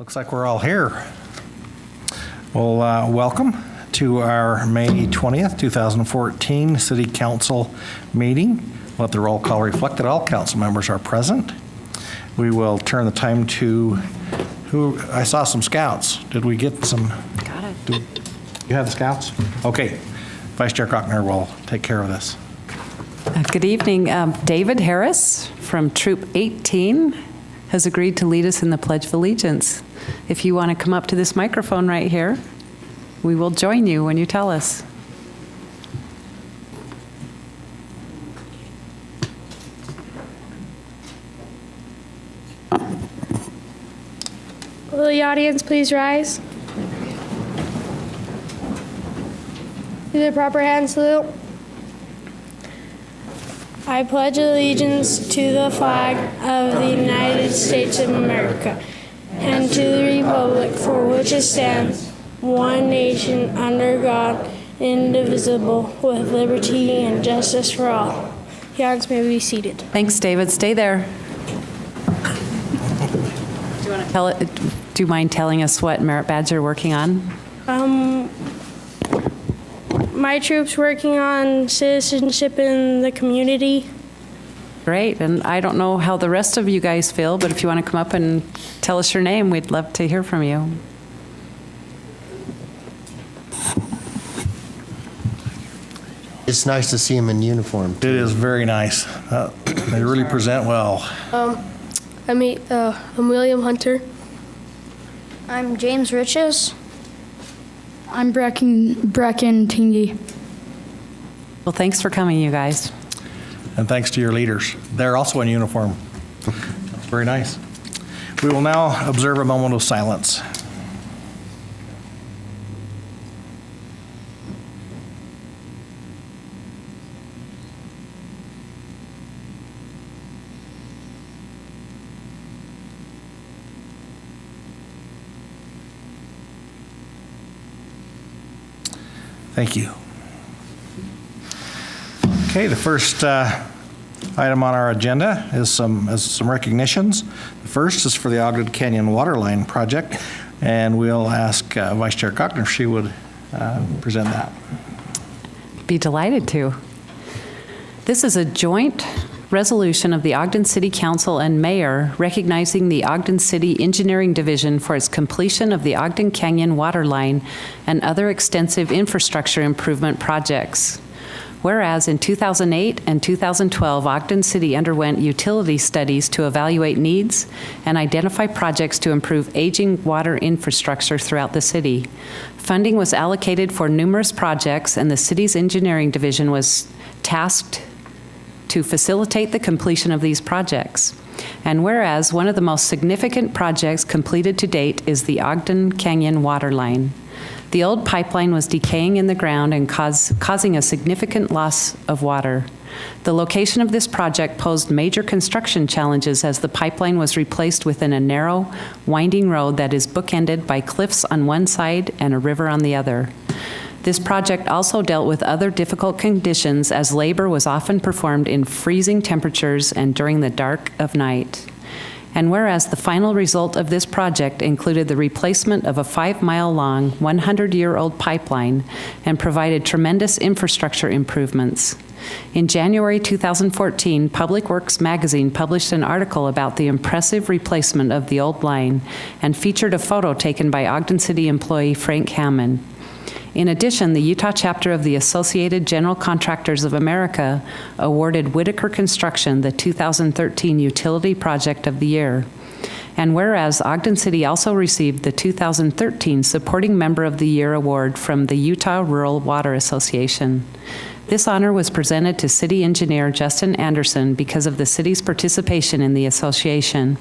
Looks like we're all here. Well, welcome to our May 20th, 2014 City Council meeting. Let the roll call reflect that all council members are present. We will turn the time to I saw some scouts. Did we get some? Got it. You have the scouts? Okay. Vice Chair Cockner will take care of this. Good evening. David Harris from Troop 18 has agreed to lead us in the Pledge of Allegiance. If you want to come up to this microphone right here, we will join you when you tell us. Will the audience please rise? Do the proper hand salute. I pledge allegiance to the flag of the United States of America and to the republic for which it stands, one nation under God, indivisible, with liberty and justice for all. The audience may be seated. Thanks, David. Stay there. Do you mind telling us what merit badge you're working on? My troop's working on citizenship in the community. Great. And I don't know how the rest of you guys feel, but if you want to come up and tell us your name, we'd love to hear from you. It's nice to see him in uniform. It is very nice. They really present well. I'm William Hunter. I'm James Riches. I'm Bracken Tingy. Well, thanks for coming, you guys. And thanks to your leaders. They're also in uniform. Very nice. We will now observe a moment of silence. Thank you. Okay, the first item on our agenda is some recognitions. The first is for the Ogden Canyon Waterline Project, and we'll ask Vice Chair Cockner if she would present that. Be delighted to. This is a joint resolution of the Ogden City Council and Mayor recognizing the Ogden City Engineering Division for its completion of the Ogden Canyon Waterline and other extensive infrastructure improvement projects. Whereas in 2008 and 2012, Ogden City underwent utility studies to evaluate needs and identify projects to improve aging water infrastructure throughout the city. Funding was allocated for numerous projects, and the city's engineering division was tasked to facilitate the completion of these projects. And whereas one of the most significant projects completed to date is the Ogden Canyon Waterline. The old pipeline was decaying in the ground and causing a significant loss of water. The location of this project posed major construction challenges as the pipeline was replaced within a narrow, winding road that is bookended by cliffs on one side and a river on the other. This project also dealt with other difficult conditions as labor was often performed in freezing temperatures and during the dark of night. And whereas the final result of this project included the replacement of a 5-mile-long, 100-year-old pipeline and provided tremendous infrastructure improvements. In January 2014, Public Works magazine published an article about the impressive replacement of the old line and featured a photo taken by Ogden City employee Frank Hammond. In addition, the Utah chapter of the Associated General Contractors of America awarded Whitaker Construction the 2013 Utility Project of the Year. And whereas Ogden City also received the 2013 Supporting Member of the Year award from the Utah Rural Water Association. This honor was presented to City Engineer Justin Anderson because of the city's participation in the association,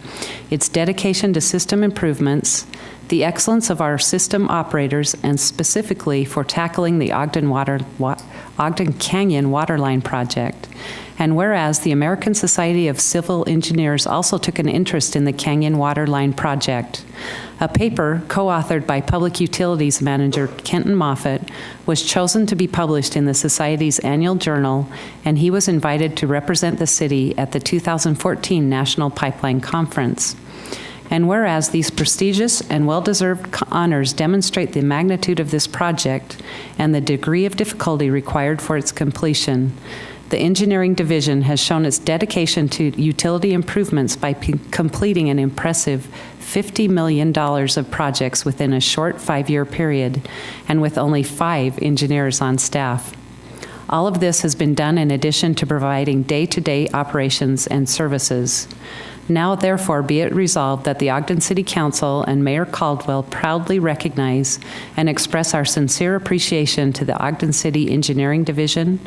its dedication to system improvements, the excellence of our system operators, and specifically for tackling the Ogden Canyon Waterline project. And whereas the American Society of Civil Engineers also took an interest in the Canyon Waterline project. A paper co-authored by Public Utilities Manager Kenton Moffitt was chosen to be published in the Society's annual journal, and he was invited to represent the city at the 2014 National Pipeline Conference. And whereas these prestigious and well-deserved honors demonstrate the magnitude of this project and the degree of difficulty required for its completion, the Engineering Division has shown its dedication to utility improvements by completing an impressive $50 million of projects within a short 5-year period, and with only 5 engineers on staff. All of this has been done in addition to providing day-to-day operations and services. Now, therefore, be it resolved that the Ogden City Council and Mayor Caldwell proudly recognize and express our sincere appreciation to the Ogden City Engineering Division,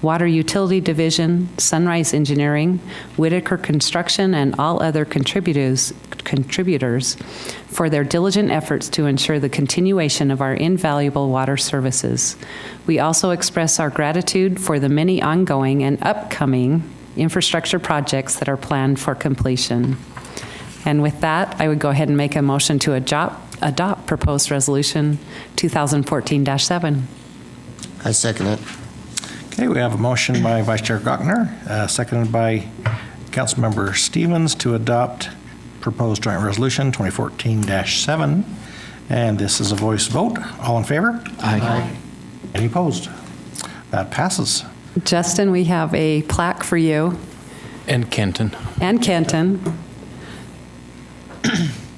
Water Utility Division, Sunrise Engineering, Whitaker Construction, and all other contributors for their diligent efforts to ensure the continuation of our invaluable water services. We also express our gratitude for the many ongoing and upcoming infrastructure projects that are planned for completion. And with that, I would go ahead and make a motion to adopt proposed resolution 2014-7. I second it. Okay, we have a motion by Vice Chair Gochner, seconded by Councilmember Stevens to adopt proposed joint resolution 2014-7. And this is a voice vote. All in favor? Aye. Any opposed? That passes. Justin, we have a plaque for you. And Kenton. And Kenton.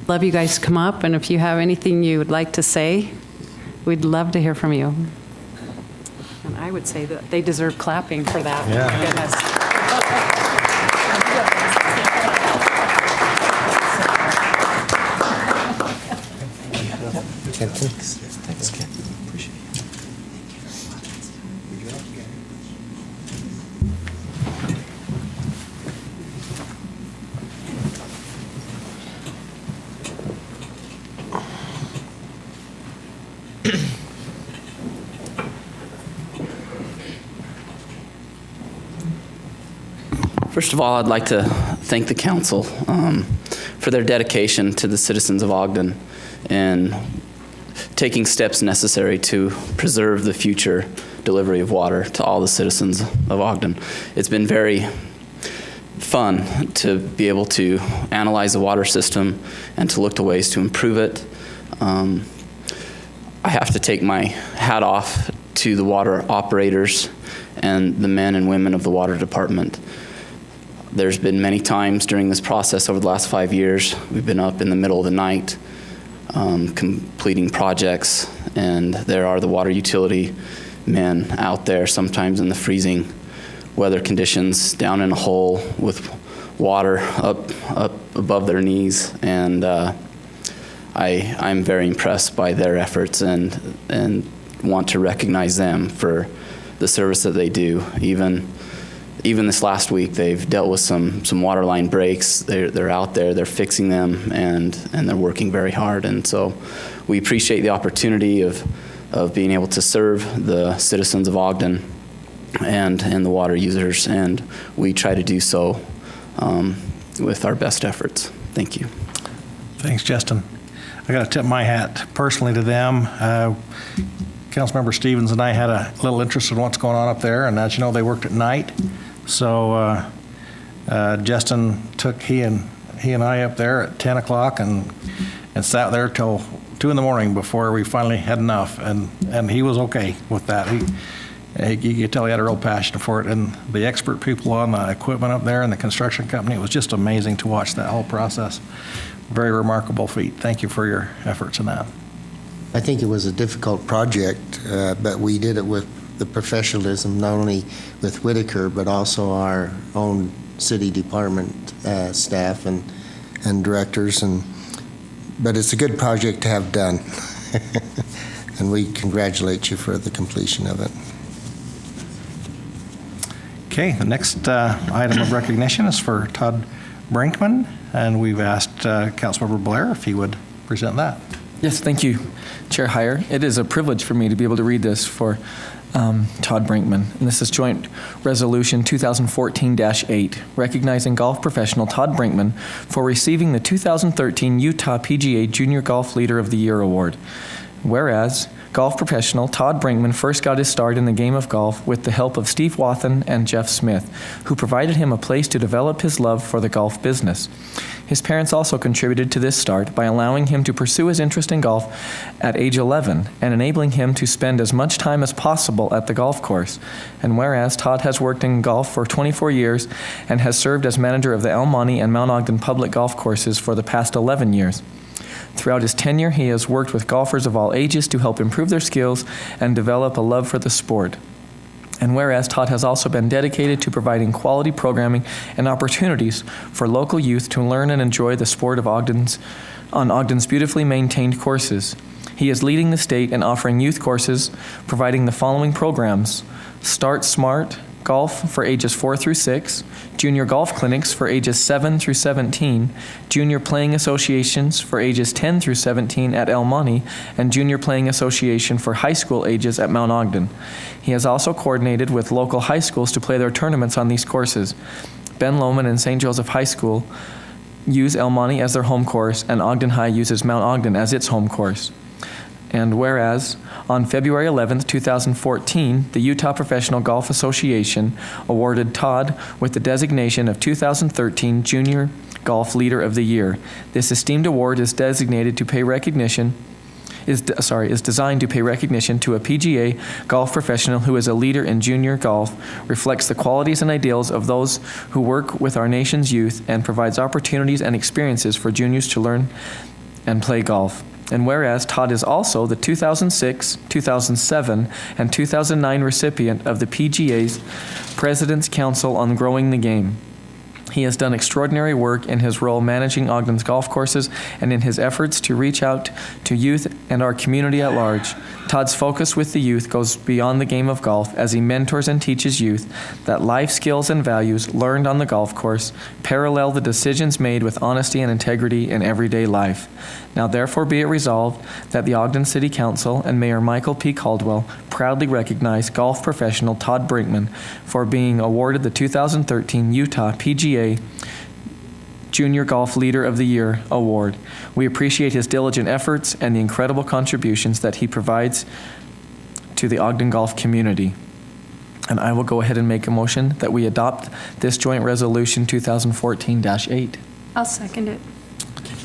Love you guys to come up, and if you have anything you would like to say, we'd love to hear from you. And I would say that they deserve clapping for that. Yeah. My goodness. Thanks, Ken. Appreciate it. First of all, I'd like to thank the council for their dedication to the citizens of Ogden and taking steps necessary to preserve the future delivery of water to all the citizens of Ogden. It's been very fun to be able to analyze the water system and to look to ways to improve it. I have to take my hat off to the water operators and the men and women of the water department. There's been many times during this process over the last 5 years, we've been up in the middle of the night completing projects, and there are the water utility men out there, sometimes in the freezing weather conditions, down in a hole with water up above their knees, and I'm very impressed by their efforts and want to recognize them for the service that they do. Even this last week, they've dealt with some water line breaks. They're out there, they're fixing them, and they're working very hard. And so we appreciate the opportunity of being able to serve the citizens of Ogden and the water users, and we try to do so with our best efforts. Thank you. Thanks, Justin. I got to tip my hat personally to them. Councilmember Stevens and I had a little interest in what's going on up there, and as you know, they worked at night. So Justin took he and I up there at 10 o'clock and sat there till 2 in the morning before we finally had enough, and he was okay with that. You could tell he had a real passion for it, and the expert people on the equipment up there and the construction company, it was just amazing to watch that whole process. Very remarkable feat. Thank you for your efforts in that. I think it was a difficult project, but we did it with the professionalism, not only with Whitaker, but also our own city department staff and directors. But it's a good project to have done. And we congratulate you for the completion of it. Okay, the next item of recognition is for Todd Brinkman, and we've asked Councilmember Blair if he would present that. Yes, thank you, Chair Heyer. It is a privilege for me to be able to read this for Todd Brinkman. And this is Joint Resolution 2014-8, recognizing golf professional Todd Brinkman for receiving the 2013 Utah PGA Junior Golf Leader of the Year Award. Whereas golf professional Todd Brinkman first got his start in the game of golf with the help of Steve Wathen and Jeff Smith, who provided him a place to develop his love for the golf business. His parents also contributed to this start by allowing him to pursue his interest in golf at age 11 and enabling him to spend as much time as possible at the golf course. And whereas Todd has worked in golf for 24 years and has served as manager of the El Monte and Mount Ogden public golf courses for the past 11 years. Throughout his tenure, he has worked with golfers of all ages to help improve their skills and develop a love for the sport. And whereas Todd has also been dedicated to providing quality programming and opportunities for local youth to learn and enjoy the sport of Ogden's beautifully maintained courses. He is leading the state in offering youth courses, providing the following programs: Start Smart Golf for ages 4 through 6, junior golf clinics for ages 7 through 17, junior playing associations for ages 10 through 17 at El Monte, and junior playing association for high school ages at Mount Ogden. He has also coordinated with local high schools to play their tournaments on these courses. Ben Lomond and St. Joseph High School use El Monte as their home course, and Ogden High uses Mount Ogden as its home course. And whereas, on February 11th, 2014, the Utah Professional Golf Association awarded Todd with the designation of 2013 Junior Golf Leader of the Year. This esteemed award is designed to pay recognition to a PGA golf professional who is a leader in junior golf, reflects the qualities and ideals of those who work with our nation's youth, and provides opportunities and experiences for juniors to learn and play golf. And whereas Todd is also the 2006, 2007, and 2009 recipient of the PGA's President's Council on Growing the Game. He has done extraordinary work in his role managing Ogden's golf courses and in his efforts to reach out to youth and our community at large. Todd's focus with the youth goes beyond the game of golf as he mentors and teaches youth that life skills and values learned on the golf course parallel the decisions made with honesty and integrity in everyday life. Now therefore be it resolved that the Ogden City Council and Mayor Michael P. Caldwell proudly recognize golf professional Todd Brinkman for being awarded the 2013 Utah PGA Junior Golf Leader of the Year Award. We appreciate his diligent efforts and the incredible contributions that he provides to the Ogden golf community. And I will go ahead and make a motion that we adopt this joint resolution 2014-8. I'll second it.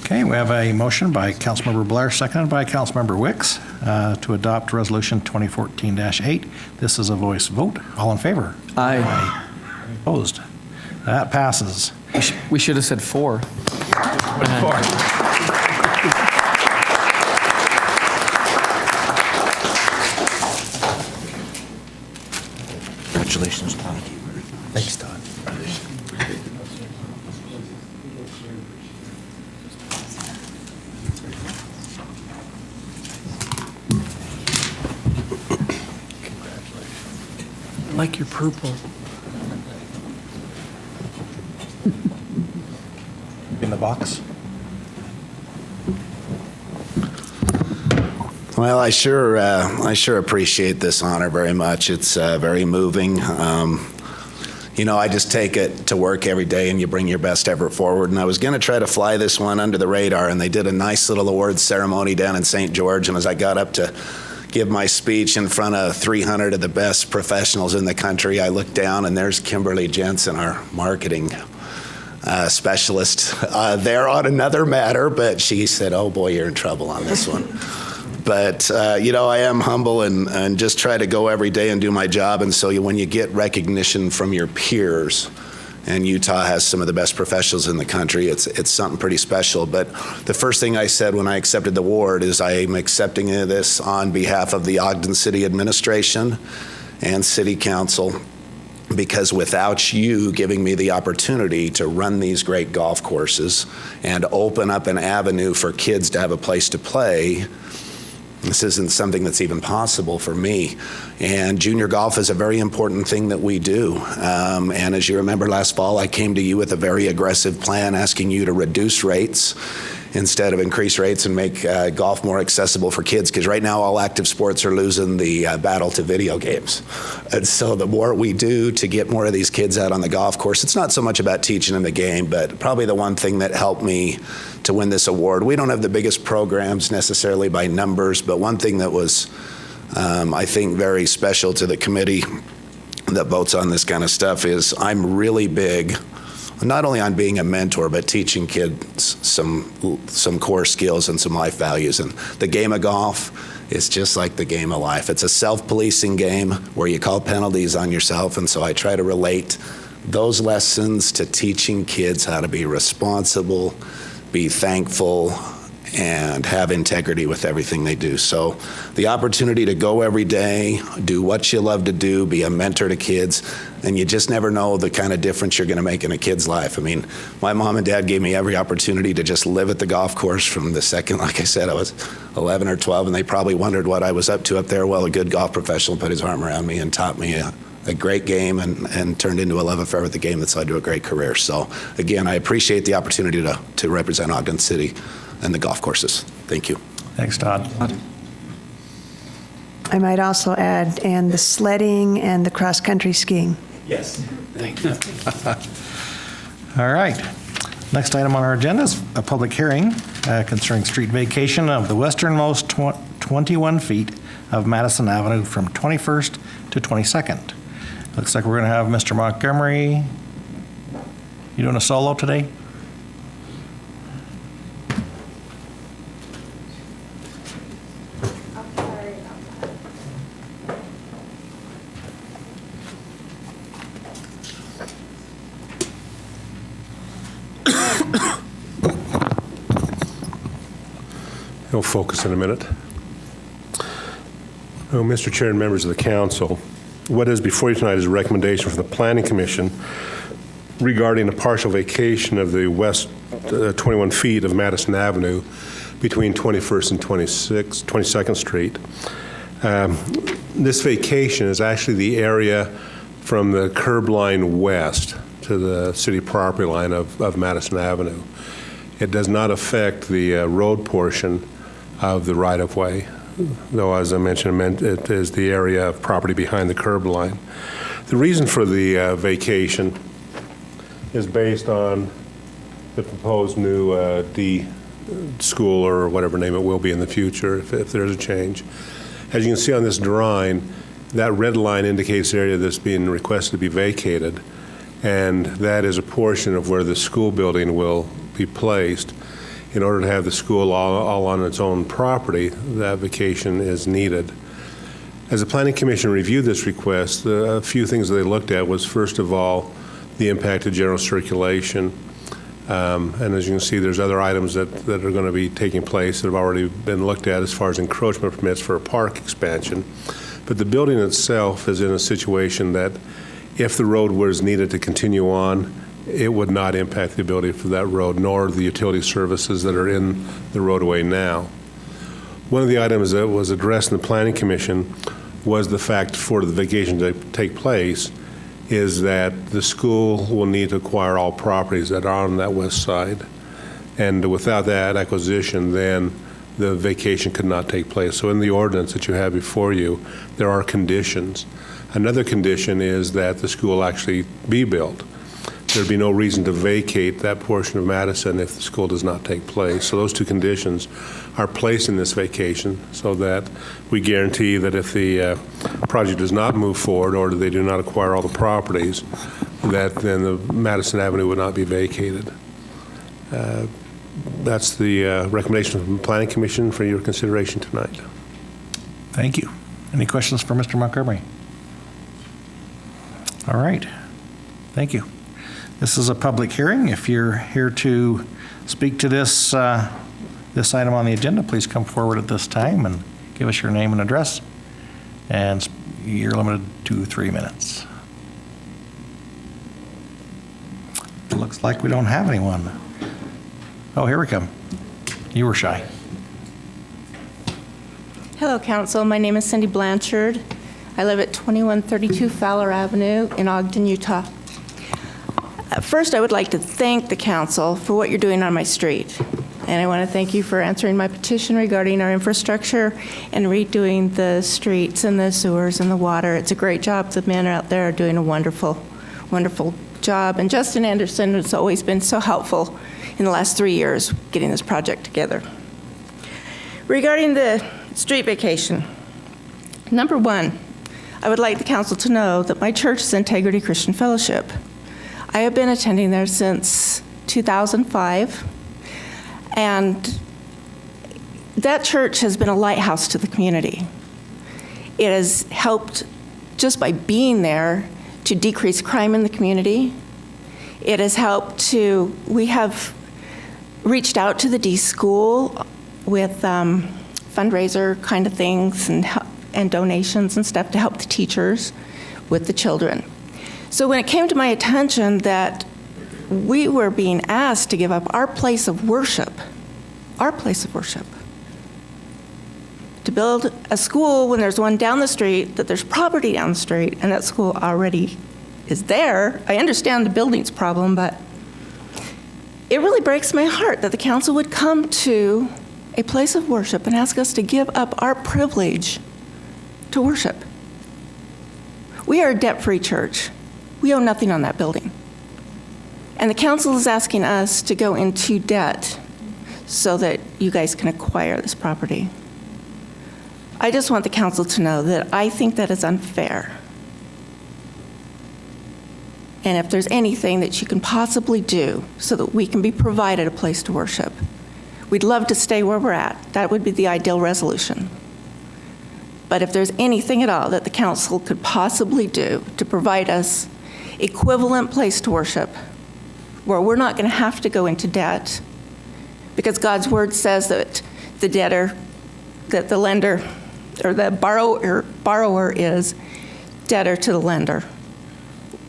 Okay, we have a motion by Councilmember Blair, seconded by Councilmember Wicks, to adopt Resolution 2014-8. This is a voice vote. All in favor? Aye. Opposed? That passes. We should have said 4. Congratulations, Todd. Thanks, Todd. I like your purple. In the box. Well, I sure appreciate this honor very much. It's very moving. I just take it to work every day, and you bring your best effort forward. And I was going to try to fly this one under the radar, and they did a nice little awards ceremony down in St. George. And as I got up to give my speech in front of 300 of the best professionals in the country, I looked down, and there's Kimberly Jensen, our marketing specialist, there on another matter, but she said, "Oh boy, you're in trouble on this one." But, I am humble and just try to go every day and do my job. And so when you get recognition from your peers, and Utah has some of the best professionals in the country, it's something pretty special. But the first thing I said when I accepted the award is I am accepting this on behalf of the Ogden City Administration and City Council, because without you giving me the opportunity to run these great golf courses and open up an avenue for kids to have a place to play, this isn't something that's even possible for me. And junior golf is a very important thing that we do. And as you remember last fall, I came to you with a very aggressive plan asking you to reduce rates instead of increase rates and make golf more accessible for kids, because right now all active sports are losing the battle to video games. And so the more we do to get more of these kids out on the golf course, it's not so much about teaching them the game, but probably the one thing that helped me to win this award. We don't have the biggest programs necessarily by numbers, but one thing that was, I think, very special to the committee that votes on this kind of stuff is I'm really big not only on being a mentor, but teaching kids some core skills and some life values. And the game of golf is just like the game of life. It's a self-policing game where you call penalties on yourself, and so I try to relate those lessons to teaching kids how to be responsible, be thankful, and have integrity with everything they do. So the opportunity to go every day, do what you love to do, be a mentor to kids, and you just never know the kind of difference you're going to make in a kid's life. I mean, my mom and dad gave me every opportunity to just live at the golf course from the second, like I said, I was 11 or 12, and they probably wondered what I was up to up there. Well, a good golf professional put his arm around me and taught me a great game and turned into a love affair with the game that's led to a great career. So again, I appreciate the opportunity to represent Ogden City and the golf courses. Thank you. Thanks, Todd. I might also add, and the sledding and the cross-country skiing. Yes. Thank you. All right. Next item on our agenda is a public hearing concerning street vacation of the westernmost 21 feet of Madison Avenue from 21st to 22nd. Looks like we're going to have Mr. Montgomery. You doing a solo today? He'll focus in a minute. Oh, Mr. Chair and members of the council, what is before you tonight is a recommendation from the Planning Commission regarding a partial vacation of the west 21 feet of Madison Avenue between 21st and 22nd Street. This vacation is actually the area from the curb line west to the city property line of Madison Avenue. It does not affect the road portion of the right-of-way, though, as I mentioned, it is the area of property behind the curb line. The reason for the vacation is based on the proposed new D school, or whatever name it will be in the future, if there's a change. As you can see on this drawing, that red line indicates the area that's being requested to be vacated, and that is a portion of where the school building will be placed. In order to have the school all on its own property, that vacation is needed. As the Planning Commission reviewed this request, a few things that they looked at was, first of all, the impact of general circulation. And as you can see, there's other items that are going to be taking place that have already been looked at as far as encroachment permits for a park expansion. But the building itself is in a situation that if the road was needed to continue on, it would not impact the ability for that road, nor the utility services that are in the roadway now. One of the items that was addressed in the Planning Commission was the fact for the vacation to take place is that the school will need to acquire all properties that are on that west side. And without that acquisition, then the vacation could not take place. So in the ordinance that you have before you, there are conditions. Another condition is that the school actually be built. There'd be no reason to vacate that portion of Madison if the school does not take place. So those two conditions are placed in this vacation so that we guarantee that if the project does not move forward or they do not acquire all the properties, that then the Madison Avenue would not be vacated. That's the recommendation from the Planning Commission for your consideration tonight. Thank you. Any questions for Mr. Montgomery? All right. Thank you. This is a public hearing. If you're here to speak to this this item on the agenda, please come forward at this time and give us your name and address. And you're limited to 3 minutes. It looks like we don't have anyone. Oh, here we come. You were shy. Hello, Council. My name is Cindy Blanchard. I live at 2132 Fowler Avenue in Ogden, Utah. First, I would like to thank the Council for what you're doing on my street. And I want to thank you for answering my petition regarding our infrastructure and redoing the streets and the sewers and the water. It's a great job. The men out there are doing a wonderful, wonderful job. And Justin Anderson has always been so helpful in the last 3 years getting this project together. Regarding the street vacation, number one, I would like the council to know that my church is Integrity Christian Fellowship. I have been attending there since 2005, and that church has been a lighthouse to the community. It has helped, just by being there, to decrease crime in the community. It has helped to, we have reached out to the D School with fundraiser kind of things and donations and stuff to help the teachers with the children. So when it came to my attention that we were being asked to give up our place of worship, to build a school when there's one down the street, that there's property down the street, and that school already is there. I understand the building's problem, but it really breaks my heart that the council would come to a place of worship and ask us to give up our privilege to worship. We are a debt-free church. We owe nothing on that building. And the council is asking us to go into debt so that you guys can acquire this property. I just want the council to know that I think that is unfair. And if there's anything that you can possibly do so that we can be provided a place to worship, we'd love to stay where we're at. That would be the ideal resolution. But if there's anything at all that the council could possibly do to provide us equivalent place to worship, where we're not going to have to go into debt, because God's word says that the debtor, that the lender, or the borrower is debtor to the lender.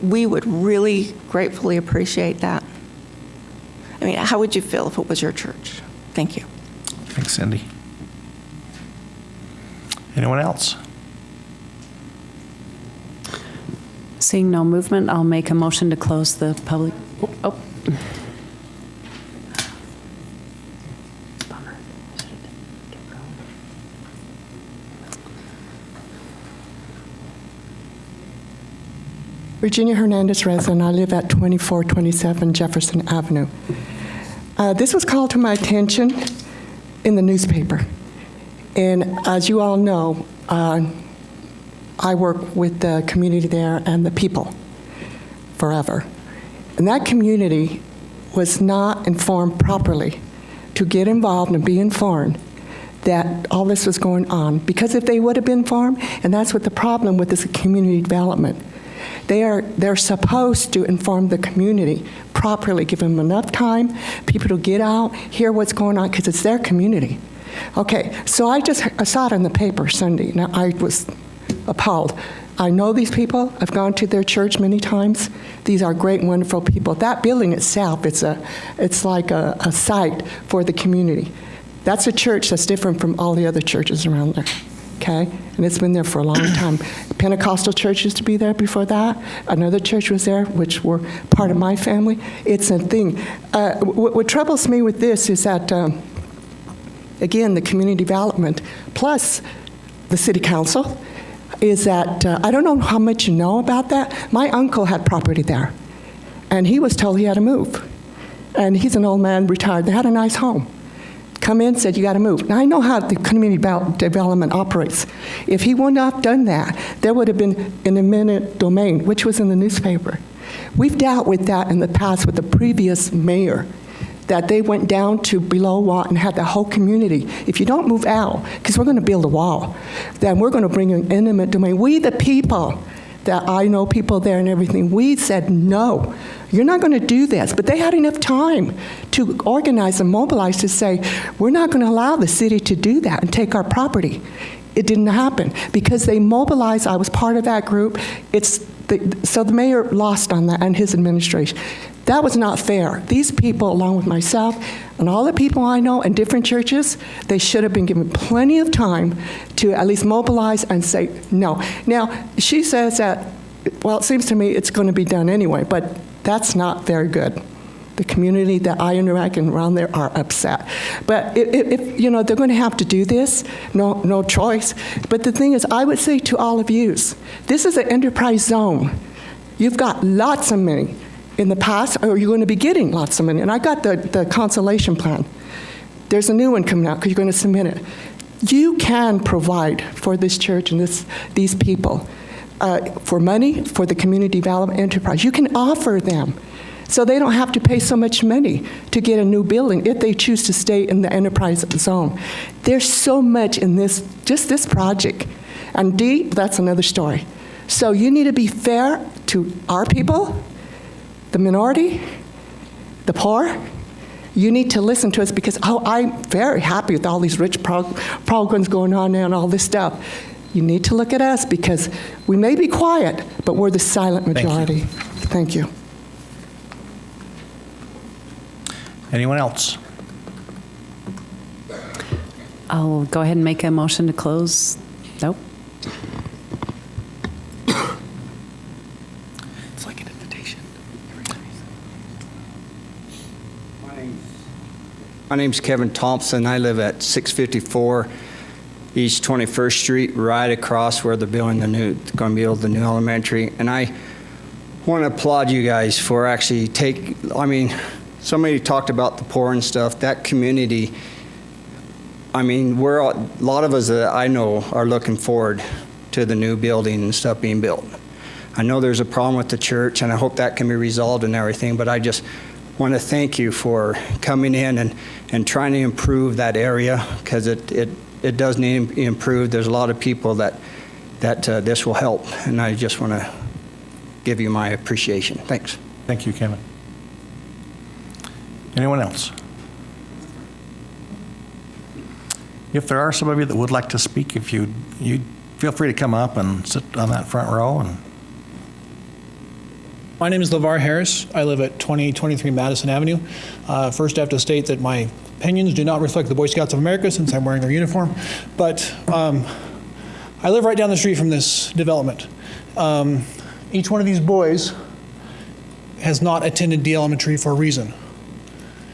We would really gratefully appreciate that. I mean, how would you feel if it was your church? Thank you. Thanks, Cindy. Anyone else? Seeing no movement, I'll make a motion to close the public. Oh. Virginia Hernandez-Reza, and I live at 2427 Jefferson Avenue. This was called to my attention in the newspaper. And as you all know, I work with the community there and the people forever. And that community was not informed properly to get involved and be informed that all this was going on. Because if they would have been informed, and that's what the problem with this community development, they're supposed to inform the community properly, give them enough time, people to get out, hear what's going on, because it's their community. Okay, so I saw it in the paper Sunday. Now, I was appalled. I know these people. I've gone to their church many times. These are great, wonderful people. That building itself, it's like a site for the community. That's a church that's different from all the other churches around there. Okay, and it's been there for a long time. Pentecostal church used to be there before that. Another church was there, which were part of my family. It's a thing. What troubles me with this is that, again, the community development plus the city council is that, I don't know how much you know about that. My uncle had property there, and he was told he had to move. And he's an old man, retired. They had a nice home. Come in, said, you got to move. Now, I know how the community development operates. If he wouldn't have done that, there would have been an eminent domain, which was in the newspaper. We've dealt with that in the past with the previous mayor, that they went down to below wall and had the whole community. If you don't move out, because we're going to build a wall, then we're going to bring an eminent domain. We, the people, that I know people there and everything, we said, no, you're not going to do this. But they had enough time to organize and mobilize to say, we're not going to allow the city to do that and take our property. It didn't happen because they mobilized. I was part of that group. So the mayor lost on that and his administration. That was not fair. These people, along with myself and all the people I know in different churches, they should have been given plenty of time to at least mobilize and say no. Now, she says that, well, it seems to me it's going to be done anyway, but that's not very good. The community that I interact and around there are upset. But if you know, they're going to have to do this, no choice. But the thing is, I would say to all of you, this is an enterprise zone. You've got lots of money in the past, or you're going to be getting lots of money. And I got the consolation plan. There's a new one coming out because you're going to submit it. You can provide for this church and these people for money for the community development enterprise. You can offer them so they don't have to pay so much money to get a new building if they choose to stay in the enterprise zone. There's so much in this, just this project. And D, that's another story. So you need to be fair to our people, the minority, the poor. You need to listen to us because I'm very happy with all these rich programs going on now and all this stuff. You need to look at us because we may be quiet, but we're the silent majority. Thank you. Anyone else? I'll go ahead and make a motion to close. Nope. It's like an invitation. My name's Kevin Thompson. I live at 654 East 21st Street, right across where they're building going to build the new elementary. And I want to applaud you guys for actually somebody talked about the poor and stuff. That community, a lot of us that I know are looking forward to the new building and stuff being built. I know there's a problem with the church, and I hope that can be resolved and everything, but I just want to thank you for coming in and trying to improve that area because it does need improved. There's a lot of people that this will help, and I just want to give you my appreciation. Thanks. Thank you, Kevin. Anyone else? If there are some of you that would like to speak, if you feel free to come up and sit on that front row. And my name is LeVar Harris. I live at 2023 Madison Avenue. First, I have to state that my opinions do not reflect the Boy Scouts of America since I'm wearing their uniform. But I live right down the street from this development. Each one of these boys has not attended D Elementary for a reason.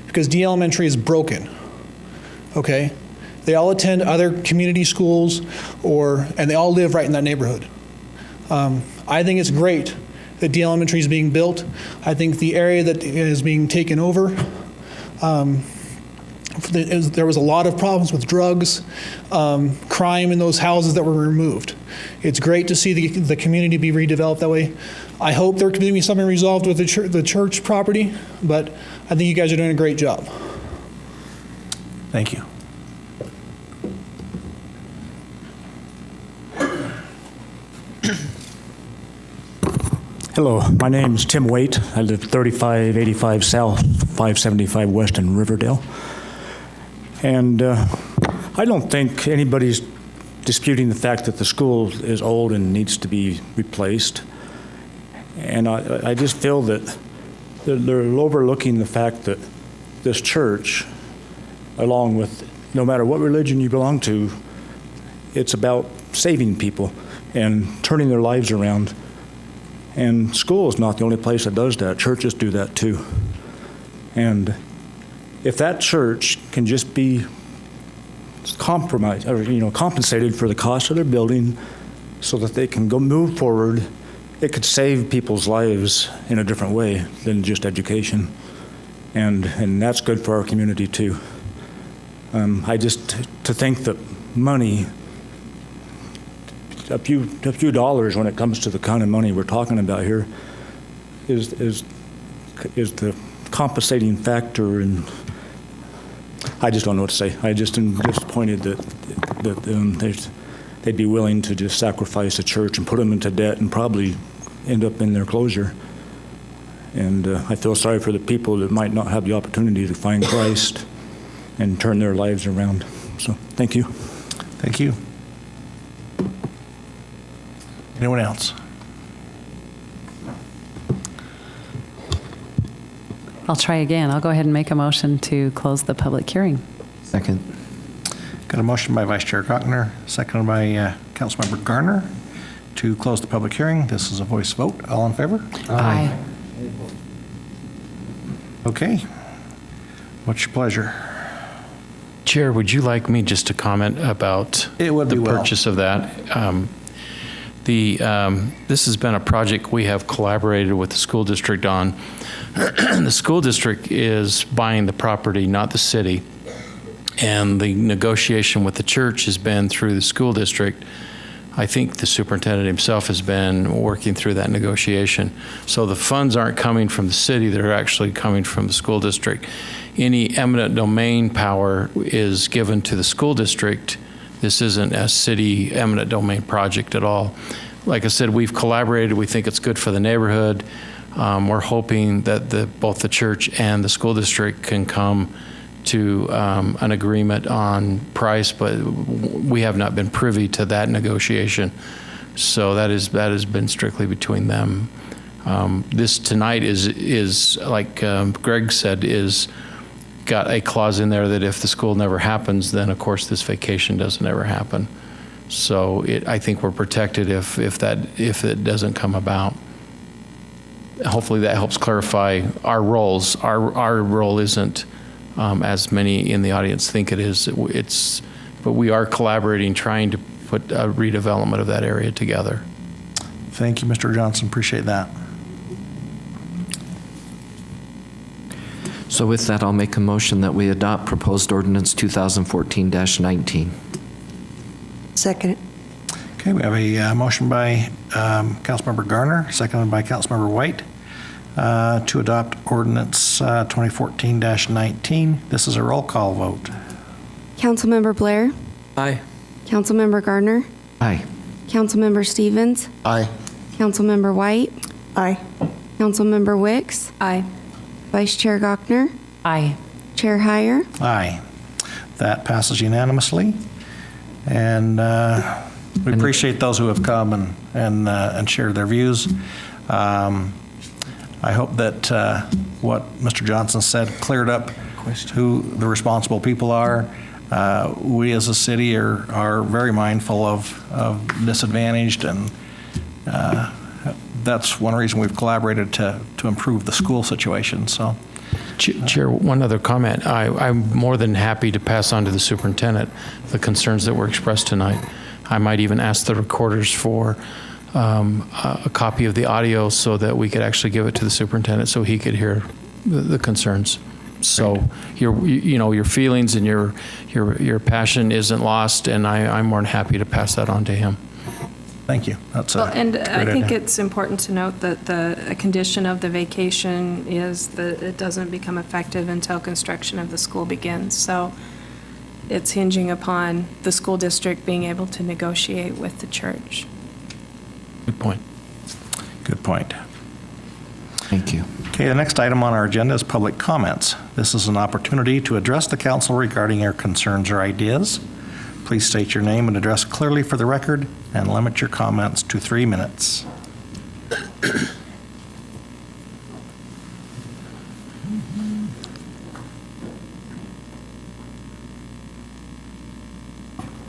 Because D Elementary is broken, okay? They all attend other community schools and they all live right in that neighborhood. I think it's great that D Elementary is being built. I think the area that is being taken over, there was a lot of problems with drugs, crime in those houses that were removed. It's great to see the community be redeveloped that way. I hope there can be something resolved with the church property, but I think you guys are doing a great job. thank you. Hello, my name is Tim Waite. I live 3585 South, 575 West in Riverdale. And I don't think anybody's disputing the fact that the school is old and needs to be replaced. And I just feel that they're overlooking the fact that this church, along with no matter what religion you belong to, it's about saving people and turning their lives around. And school is not the only place that does that. Churches do that too. And if that church can just be compensated for the cost of their building so that they can go move forward, it could save people's lives in a different way than just education. And that's good for our community too. To think that money, a few dollars when it comes to the kind of money we're talking about here is the compensating factor, and I just don't know what to say. I just am disappointed that they'd be willing to just sacrifice the church and put them into debt and probably end up in their closure. And I feel sorry for the people that might not have the opportunity to find Christ and turn their lives around. So, thank you. Thank you. Anyone else? I'll try again. I'll go ahead and make a motion to close the public hearing. Second. Got a motion by Vice Chair Gottner, seconded by Councilmember Garner to close the public hearing. This is a voice vote. All in favor? Aye. Okay. What's your pleasure? Chair, would you like me just to comment about the purchase of that? This has been a project we have collaborated with the school district on. The school district is buying the property, not the city. And the negotiation with the church has been through the school district. I think the superintendent himself has been working through that negotiation. So the funds aren't coming from the city, they're actually coming from the school district. Any eminent domain power is given to the school district. This isn't a city eminent domain project at all. Like I said, we've collaborated. We think it's good for the neighborhood. We're hoping that both the church and the school district can come to an agreement on price, but we have not been privy to that negotiation. So that has been strictly between them. This tonight is like Greg said, is got a clause in there that if the school never happens, then of course this vacation doesn't ever happen. So I think we're protected if it doesn't come about. Hopefully that helps clarify our roles. Our role isn't as many in the audience think it is. But we are collaborating, trying to put a redevelopment of that area together. Thank you, Mr. Johnson. Appreciate that. So with that, I'll make a motion that we adopt proposed ordinance 2014-19. Second. Okay, we have a motion by Councilmember Garner, seconded by Councilmember White, to adopt ordinance 2014-19. This is a roll call vote. Councilmember Blair? Aye. Councilmember Gardner? Aye. Councilmember Stevens? Aye. Councilmember White? Aye. Councilmember Wicks? Aye. Vice Chair Gochner? Aye. Chair Heyer? Aye. That passes unanimously. And we appreciate those who have come and shared their views. I hope that what Mr. Johnson said cleared up who the responsible people are. We as a city are very mindful of disadvantaged, and that's one reason we've collaborated to improve the school situation. So, Chair, one other comment. I'm more than happy to pass on to the superintendent the concerns that were expressed tonight. I might even ask the recorders for a copy of the audio so that we could actually give it to the superintendent so he could hear the concerns. So your feelings and your passion isn't lost, and I'm more than happy to pass that on to him. Thank you. That's and great I think idea. it's important to note that a condition of the vacation is that it doesn't become effective until construction of the school begins. So it's hinging upon the school district being able to negotiate with the church. Good point. Good point. Thank you. Okay, the next item on our agenda is public comments. This is an opportunity to address the council regarding your concerns or ideas. Please state your name and address clearly for the record and limit your comments to 3 minutes.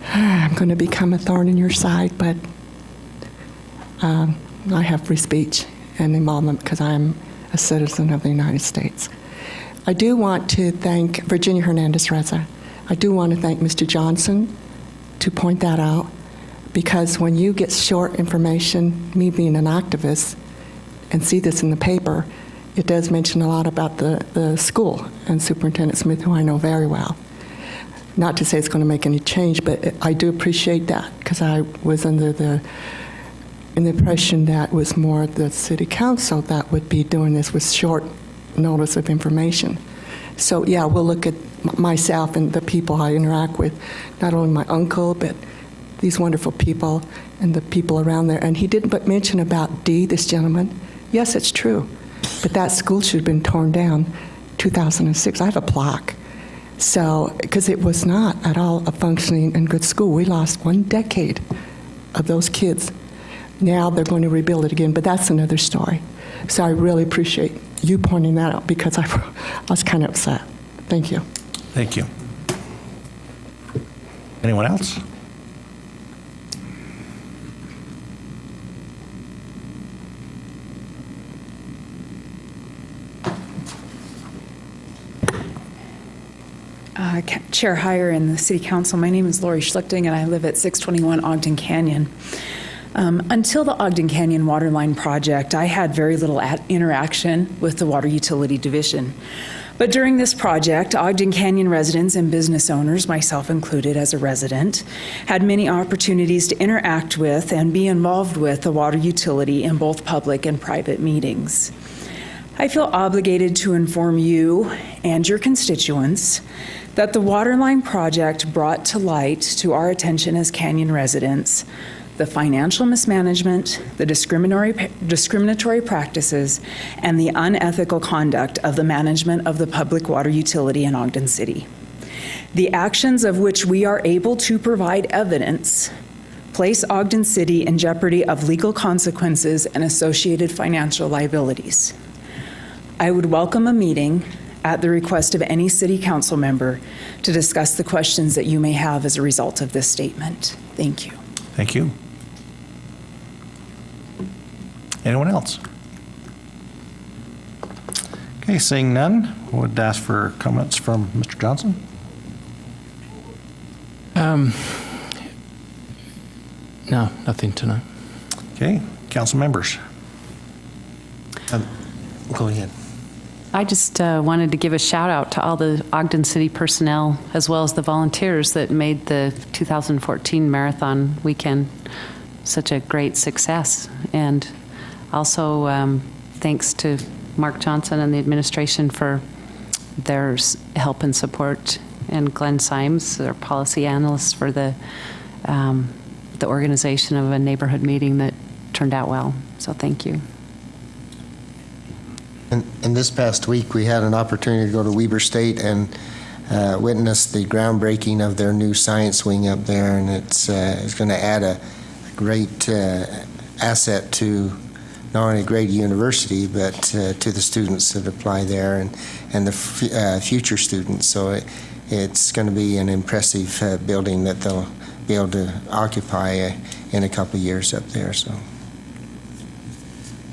I'm going to become a thorn in your side, but I have free speech and involvement because I'm a citizen of the United States. I do want to thank Virginia Hernandez-Reza. I do want to thank Mr. Johnson to point that out, because when you get short information, me being an activist, and see this in the paper, it does mention a lot about the school and Superintendent Smith, who I know very well. Not to say it's going to make any change, but I do appreciate that, because I was under the impression that was more the city council that would be doing this with short notice of information. So yeah, we'll look at myself and the people I interact with, not only my uncle, but these wonderful people and the people around there. And he didn't but mention about D, this gentleman. Yes, it's true, but that school should have been torn down 2006. I have a plaque. So, because it was not at all a functioning and good school. We lost 1 decade of those kids. Now they're going to rebuild it again, but that's another story. So I really appreciate you pointing that out, because I was kind of upset. Thank you. Thank you. Anyone else? Chair Heyer and the City Council. My name is Lori Schlichting, and I live at 621 Ogden Canyon. Until the Ogden Canyon Waterline Project, I had very little interaction with the Water Utility Division. But during this project, Ogden Canyon residents and business owners, myself included as a resident, had many opportunities to interact with and be involved with the water utility in both public and private meetings. I feel obligated to inform you and your constituents that the Waterline Project brought to light to our attention as Canyon residents the financial mismanagement, the discriminatory practices, and the unethical conduct of the management of the public water utility in Ogden City. The actions of which we are able to provide evidence place Ogden City in jeopardy of legal consequences and associated financial liabilities. I would welcome a meeting at the request of any city council member to discuss the questions that you may have as a result of this statement. Thank you. Thank you. Anyone else? Okay, seeing none, would ask for comments from Mr. Johnson. No, nothing tonight. Okay, council members. Go ahead. I just wanted to give a shout out to all the Ogden City personnel as well as the volunteers that made the 2014 marathon weekend such a great success. And also thanks to Mark Johnson and the administration for their help and support, and Glenn Symes, their policy analyst, for the organization of a neighborhood meeting that turned out well. So thank you. And this past week, we had an opportunity to go to Weber State and witness the groundbreaking of their new science wing up there, and it's going to add a great asset to not only a great university, but to the students that apply there and the future students. So it's going to be an impressive building that they'll be able to occupy in a couple of years up there. So.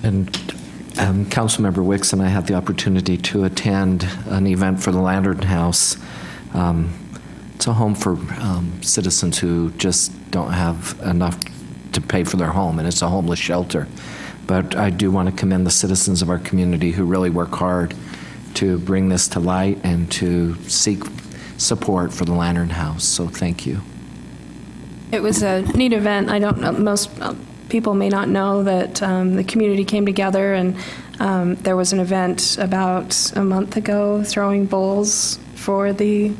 And Councilmember Wicks and I had the opportunity to attend an event for the Lantern House. It's a home for citizens who just don't have enough to pay for their home, and it's a homeless shelter. But I do want to commend the citizens of our community who really work hard to bring this to light and to seek support for the Lantern House. So thank you. It was a neat event. I don't know, most people may not know that the community came together, and there was an event about a month ago throwing bowls for the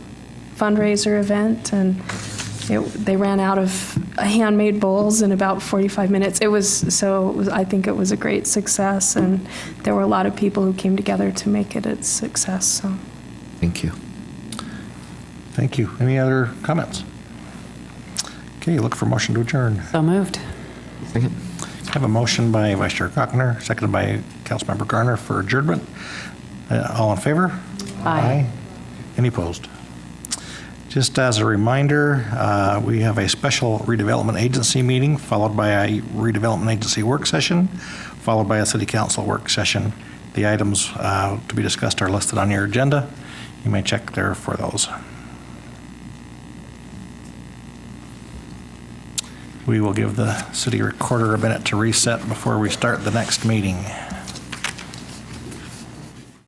fundraiser event, and they ran out of handmade bowls in about 45 minutes. I think it was a great success, and there were a lot of people who came together to make it a success. So, thank you. Thank you. Any other comments? Okay, look for motion to adjourn. So moved. Second. I have a motion by Vice Chair Cockner, seconded by Councilmember Garner for adjournment. All in favor? Aye. Any opposed? Just as a reminder, we have a special redevelopment agency meeting followed by a redevelopment agency work session, followed by a city council work session. The items to be discussed are listed on your agenda. You may check there for those. We will give the city recorder a minute to reset before we start the next meeting.